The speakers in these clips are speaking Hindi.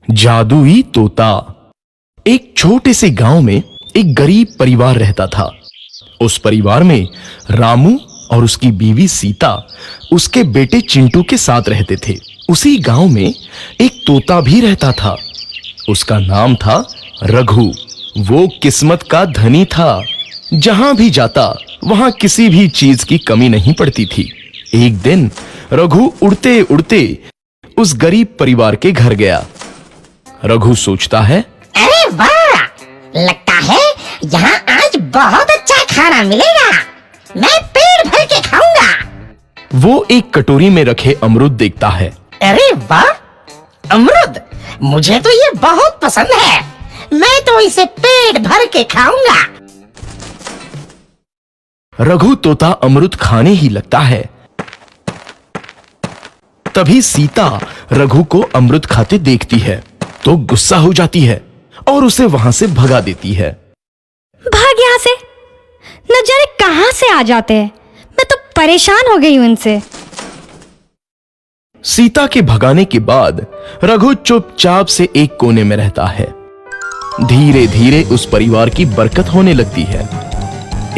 जादुई तोता। एक छोटे से गांव में एक गरीब परिवार रहता था। उस परिवार में रामू और उसकी बीवी सीता उसके बेटे चिंटू के साथ रहते थे। उसी गांव में एक तोता भी रहता था। उसका नाम था रघु। वो किस्मत का धनी था। जहां भी जाता वहां किसी भी चीज की कमी नहीं पड़ती थी। एक दिन रघु उड़ते उड़ते उस गरीब परिवार के घर गया। रघु सोचता है, अरे वाह, लगता है यहाँ आज बहुत अच्छा खाना मिलेगा। मैं पेट भर के खाऊंगा। वो एक कटोरी में रखे अमरूद देखता है। अरे वाह, अमरूद, मुझे तो ये बहुत पसंद है। मैं तो इसे पेट भर के खाऊंगा। रघु तोता अमरूद खाने ही लगता है। तभी सीता रघु को अमरूद खाते देखती है तो गुस्सा हो जाती है और उसे वहां से भगा देती है। भाग यहाँ से, न जाने कहां से आ जाते हैं। मैं तो परेशान हो गई हूं इनसे। सीता के भगाने के बाद रघु चुपचाप से एक कोने में रहता है। धीरे धीरे उस परिवार की बरकत होने लगती है।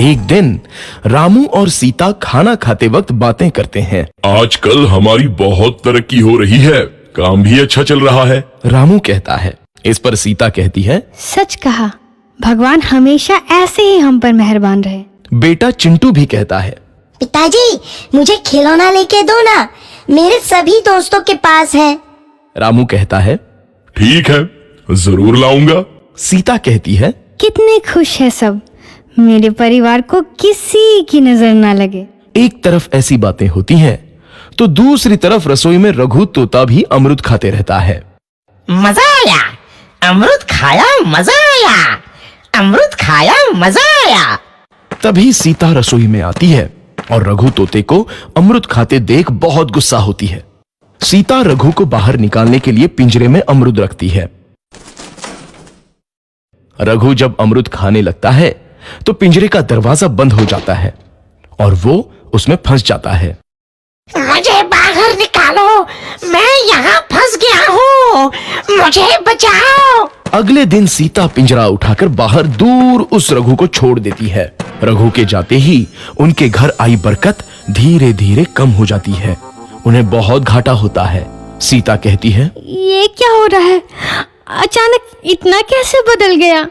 एक दिन रामू और सीता खाना खाते वक्त बातें करते हैं। आजकल हमारी बहुत तरक्की हो रही है, काम भी अच्छा चल रहा है। रामू कहता है। इस पर सीता कहती है, सच कहा, भगवान हमेशा ऐसे ही हम पर मेहरबान रहे। बेटा चिंटू भी कहता है, पिताजी, मुझे खिलौना लेके दो ना, मेरे सभी दोस्तों के पास है। रामू कहता है, ठीक है, जरूर लाऊंगा। सीता कहती है, कितने खुश है सब, मेरे परिवार को किसी की नजर ना लगे। एक तरफ ऐसी बातें होती हैं तो दूसरी तरफ रसोई में रघु तोता भी अमरूद खाते रहता है। मजा आया, अमरूद खाया, मजा आया, अमरूद खाया, मजा आया। तभी सीता रसोई में आती है और रघु तोते को अमरूद खाते देख बहुत गुस्सा होती है। सीता रघु को बाहर निकालने के लिए पिंजरे में अमरूद रखती है। रघु जब अमरूद खाने लगता है तो पिंजरे का दरवाजा बंद हो जाता है और वो उसमें फंस जाता है। मुझे बाहर निकालो, मैं यहाँ फंस गया हूँ, मुझे बचाओ। अगले दिन सीता पिंजरा उठाकर बाहर दूर उस रघु को छोड़ देती है। रघु के जाते ही उनके घर आई बरकत धीरे धीरे कम हो जाती है। उन्हें बहुत घाटा होता है। सीता कहती है, ये क्या हो रहा है? अचानक इतना कैसे बदल गया?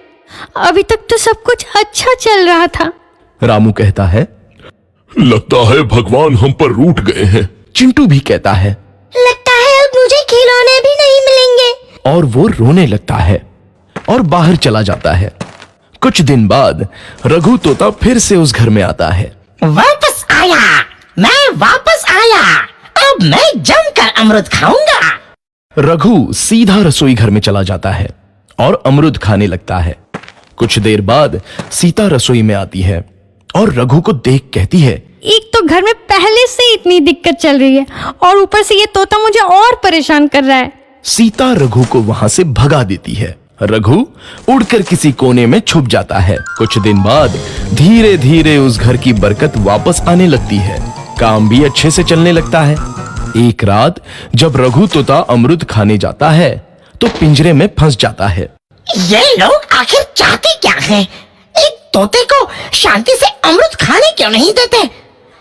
अभी तक तो सब कुछ अच्छा चल रहा था। रामू कहता है, लगता है भगवान हम पर रूठ गए हैं। चिंटू भी कहता है, लगता है अब मुझे खिलौने भी नहीं मिलेंगे। और वो रोने लगता है और बाहर चला जाता है। कुछ दिन बाद रघु तोता फिर से उस घर में आता है। वापस आया, मैं वापस आया, अब मैं जमकर अमरूद खाऊंगा। रघु सीधा रसोई घर में चला जाता है और अमरूद खाने लगता है। कुछ देर बाद सीता रसोई में आती है और रघु को देख कहती है, एक तो घर में पहले से इतनी दिक्कत चल रही है और ऊपर से ये तोता मुझे और परेशान कर रहा है। सीता रघु को वहां से भगा देती है। रघु उड़कर किसी कोने में छुप जाता है। कुछ दिन बाद धीरे धीरे उस घर की बरकत वापस आने लगती है। काम भी अच्छे से चलने लगता है। एक रात जब रघु तोता अमरूद खाने जाता है तो पिंजरे में फंस जाता है। ये लोग आखिर चाहते क्या हैं? एक तोते को शांति से अमरूद खाने क्यों नहीं देते?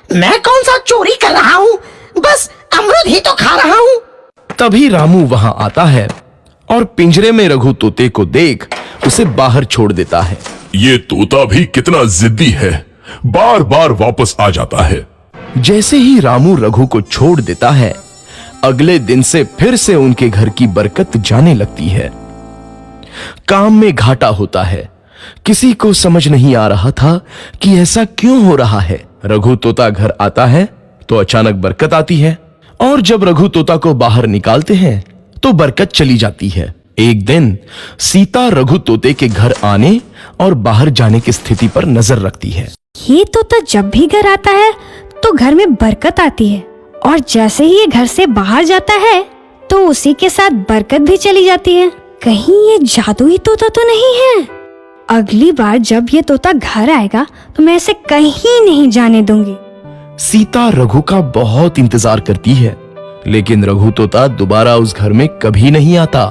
मैं कौन सा चोरी कर रहा हूँ? बस अमरूद ही तो खा रहा हूँ। तभी रामू वहां आता है और पिंजरे में रघु तोते को देख उसे बाहर छोड़ देता है। ये तोता भी कितना जिद्दी है, बार बार वापस आ जाता है। जैसे ही रामू रघु को छोड़ देता है, अगले दिन से फिर से उनके घर की बरकत जाने लगती है। काम में घाटा होता है। किसी को समझ नहीं आ रहा था कि ऐसा क्यों हो रहा है। रघु तोता घर आता है तो अचानक बरकत आती है और जब रघु तोता को बाहर निकालते हैं तो बरकत चली जाती है। एक दिन सीता रघु तोते के घर आने और बाहर जाने की स्थिति पर नजर रखती है। ये तोता जब भी घर आता है तो घर में बरकत आती है और जैसे ही ये घर से बाहर जाता है तो उसी के साथ बरकत भी चली जाती है। कहीं ये जादुई तोता तो नहीं है? अगली बार जब ये तोता घर आएगा तो मैं इसे कहीं नहीं जाने दूंगी। सीता रघु का बहुत इंतजार करती है लेकिन रघु तोता दोबारा उस घर में कभी नहीं आता।